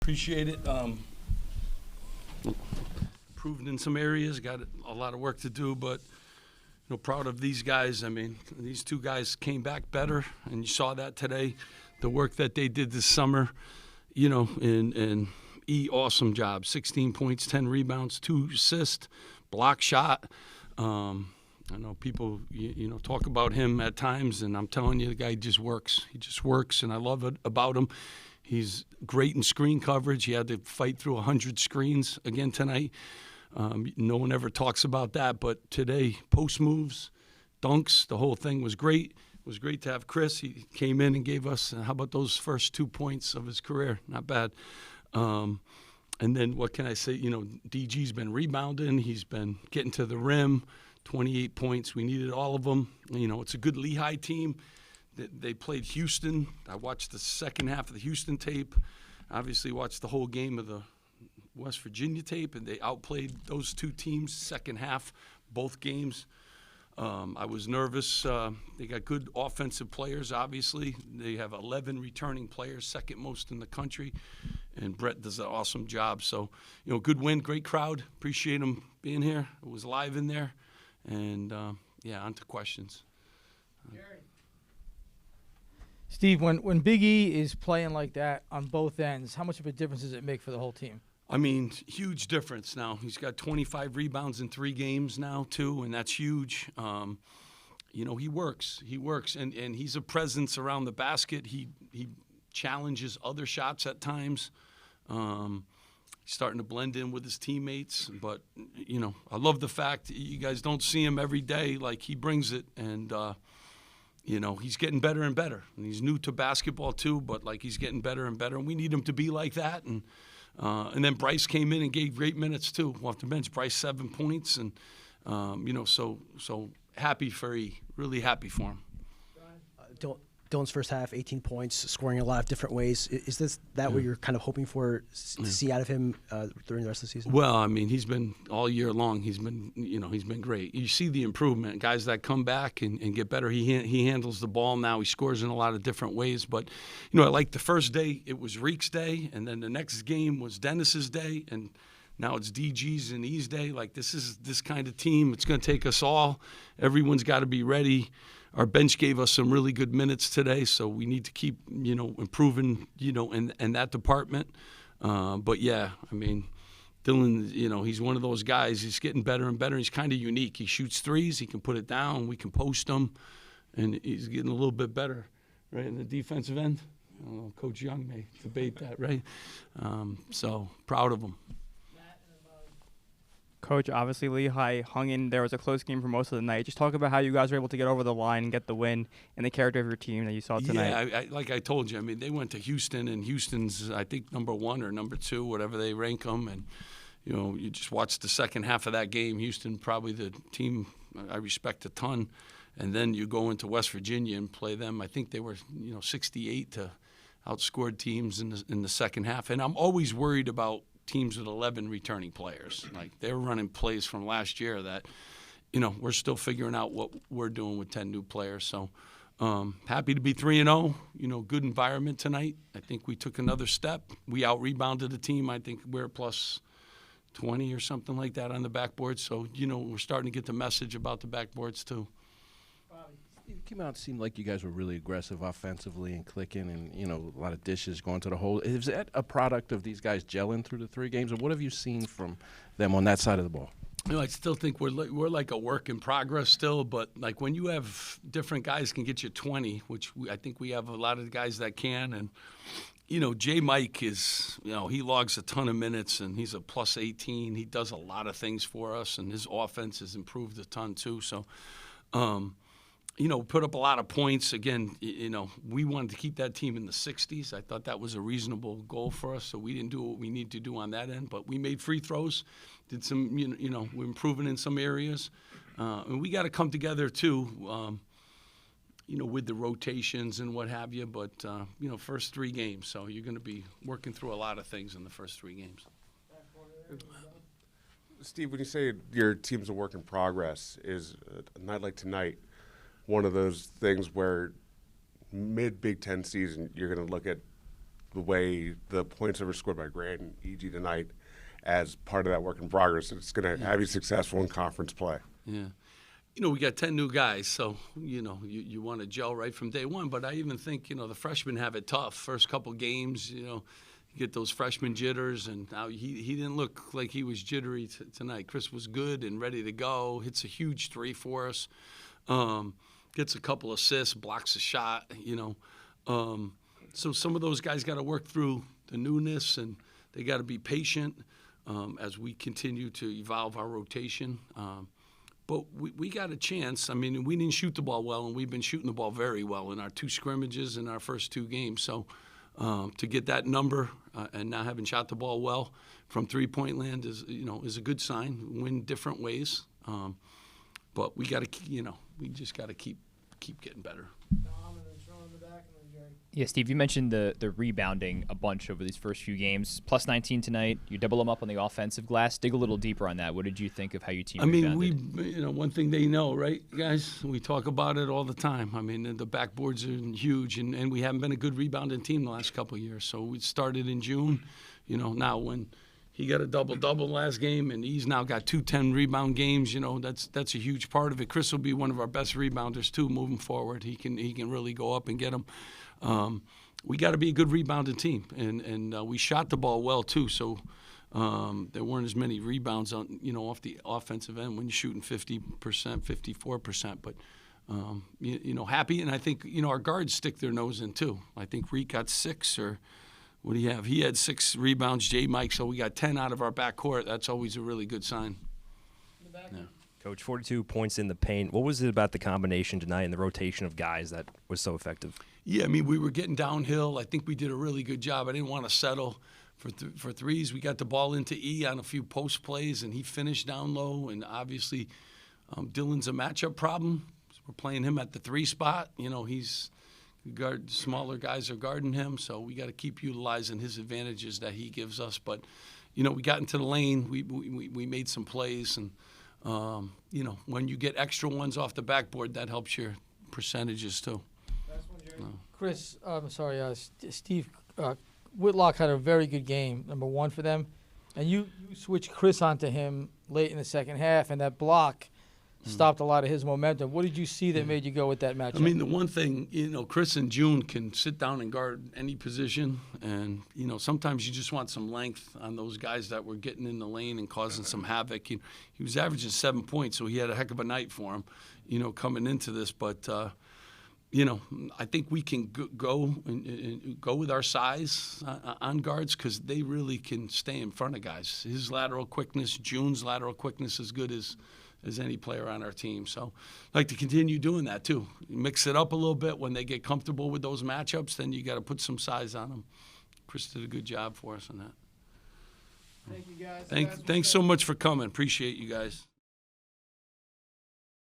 Appreciate it. Improved in some areas, got a lot of work to do, but proud of these guys. I mean, these two guys came back better, and you saw that today. The work that they did this summer, and awesome job. 16 points, 10 rebounds, 2 assists, block shot. I know people, talk about him at times, and I'm telling you, the guy just works. He just works, and I love it about him. He's great in screen coverage. He had to fight through 100 screens again tonight. No one ever talks about that, but today, post moves, dunks, the whole thing was great. It was great to have Chris. He came in and gave us, how about those first 2 points of his career? Not bad. And then what can I say? DG's been rebounding. He's been getting to the rim, 28 points. We needed all of them. It's a good Lehigh team. They played Houston. I watched the second half of the Houston tape. Obviously watched the whole game of the West Virginia tape, and they outplayed those two teams second half, both games. I was nervous. They got good offensive players, obviously. They have 11 returning players, second most in the country, and Brett does an awesome job. So, good win, great crowd. Appreciate them being here. It was live in there. And, on to questions. Steve, when Big E is playing like that on both ends, how much of a difference does it make for the whole team? I mean, huge difference now. He's got 25 rebounds in 3 games now, too, and that's huge. He works. He works, and he's a presence around the basket. He challenges other shots at times. He's starting to blend in with his teammates. But, I love the fact that you guys don't see him every day. Like, he brings it, and he's getting better and better. And he's new to basketball, too, but, he's getting better and better. And we need him to be like that. And then Bryce came in and gave great minutes, too, off the bench. Bryce, 7 points. And, so happy for E. Really happy for him. Dylan's first half, 18 points, scoring a lot of different ways. Is that what you're kind of hoping for to see out of him during the rest of the season? Well, I mean, he's been all year long. He's been great. You see the improvement. Guys that come back and get better. He handles the ball now. He scores in a lot of different ways. But, I like the first day, it was Reek's day, and then the next game was Dennis's day, and now it's DG's and E's day. This is this kind of team. It's going to take us all. Everyone's got to be ready. Our bench gave us some really good minutes today, so we need to keep, improving, in that department. But, yeah, I mean, Dylan, he's one of those guys. He's getting better and better. He's kind of unique. He shoots threes. He can put it down. We can post him. And he's getting a little bit better, right, in the defensive end. I don't know, Coach Young may debate that, right? So proud of him. Coach, obviously Lehigh hung in. There was a close game for most of the night. Just talk about how you guys were able to get over the line and get the win and the character of your team that you saw tonight. Yeah, like I told you, I mean, they went to Houston, and Houston's, I think, number 1 or number 2, whatever they rank them. And, you just watch the second half of that game. Houston, probably the team I respect a ton. And then you go into West Virginia and play them. I think they were, 68 to outscored teams in the second half. And I'm always worried about teams with 11 returning players. They're running plays from last year that, we're still figuring out what we're doing with 10 new players. So happy to be 3-0. Good environment tonight. I think we took another step. We out-rebounded the team. I think we're plus 20 or something like that on the backboard. So, we're starting to get the message about the backboards too. You came out and seemed like you guys were really aggressive offensively and clicking and, a lot of dishes going to the hole. Is that a product of these guys gelling through the 3 games, or what have you seen from them on that side of the ball? I still think we're like a work in progress still, but when you have different guys can get you 20, which I think we have a lot of guys that can. And, J. Mike is, he logs a ton of minutes, and he's a plus 18. He does a lot of things for us, and his offense has improved a ton too. So, put up a lot of points. Again, we wanted to keep that team in the 60s. I thought that was a reasonable goal for us, so we didn't do what we need to do on that end. But we made free throws, did some, we're improving in some areas. And we got to come together, too, with the rotations and what have you. But, first 3 games, so you're going to be working through a lot of things in the first 3 games. Steve, when you say your team's a work in progress, is a night like tonight one of those things where mid-Big Ten season you're going to look at the way the points that were scored by Grant and EG tonight as part of that work in progress. It's going to have you successful in conference play. Yeah. You know, we got 10 new guys, so, you know, you want to gel right from day one. But I even think, you know, the freshmen have it tough. First couple games, you know, you get those freshman jitters, and now he didn't look like he was jittery tonight. Chris was good and ready to go. Hits a huge three for us. Gets a couple assists, blocks a shot, you know. So some of those guys got to work through the newness, and they got to be patient as we continue to evolve our rotation. But we got a chance. I mean, we didn't shoot the ball well, and we've been shooting the ball very well in our 2 scrimmages in our first 2 games. So to get that number and now having shot the ball well from three-point land is a good sign. Win different ways, but we got to, you know, we just got to keep getting better. Yeah, Steve, you mentioned the rebounding a bunch over these first few games. Plus 19 tonight. You double them up on the offensive glass. Dig a little deeper on that. What did you think of how your team rebounded? You know, one thing they know, right, guys? We talk about it all the time. I mean, the backboards are huge, and we haven't been a good rebounding team the last couple of years. So we started in June. You know, now when he got a double-double last game, and he's now got 2 10-rebound games. You know, that's a huge part of it. Chris will be one of our best rebounders too moving forward. He can really go up and get them. We got to be a good rebounding team, and we shot the ball well too. So there weren't as many rebounds on off the offensive end when you're shooting 50%, 54%. But happy, and I think our guards stick their nose in too. I think Reek got 6 or. What do you have? He had 6 rebounds, J. Mike, so we got 10 out of our backcourt. That's always a really good sign. Yeah. Coach, 42 points in the paint. What was it about the combination tonight and the rotation of guys that was so effective? Yeah, I mean, we were getting downhill. I think we did a really good job. I didn't want to settle for threes. We got the ball into E on a few post plays, and he finished down low. And obviously, Dylan's a matchup problem. We're playing him at the 3 spot. You know, smaller guys are guarding him, so we got to keep utilizing his advantages that he gives us. But, we got into the lane. We made some plays, and, when you get extra ones off the backboard, that helps your percentages too. Chris, Steve Whitlock had a very good game, number 1 for them, and you switched Chris onto him late in the second half, and that block stopped a lot of his momentum. What did you see that made you go with that matchup? I mean, the one thing, Chris and June can sit down and guard any position, and, sometimes you just want some length on those guys that were getting in the lane and causing some havoc. He was averaging 7 points, so he had a heck of a night for him, coming into this. But, I think we can go with our size on guards because they really can stay in front of guys. His lateral quickness, June's lateral quickness, as good as any player on our team. So I'd like to continue doing that too. Mix it up a little bit. When they get comfortable with those matchups, then you got to put some size on them. Chris did a good job for us on that. Thank you, guys. Thanks so much for coming. Appreciate you guys.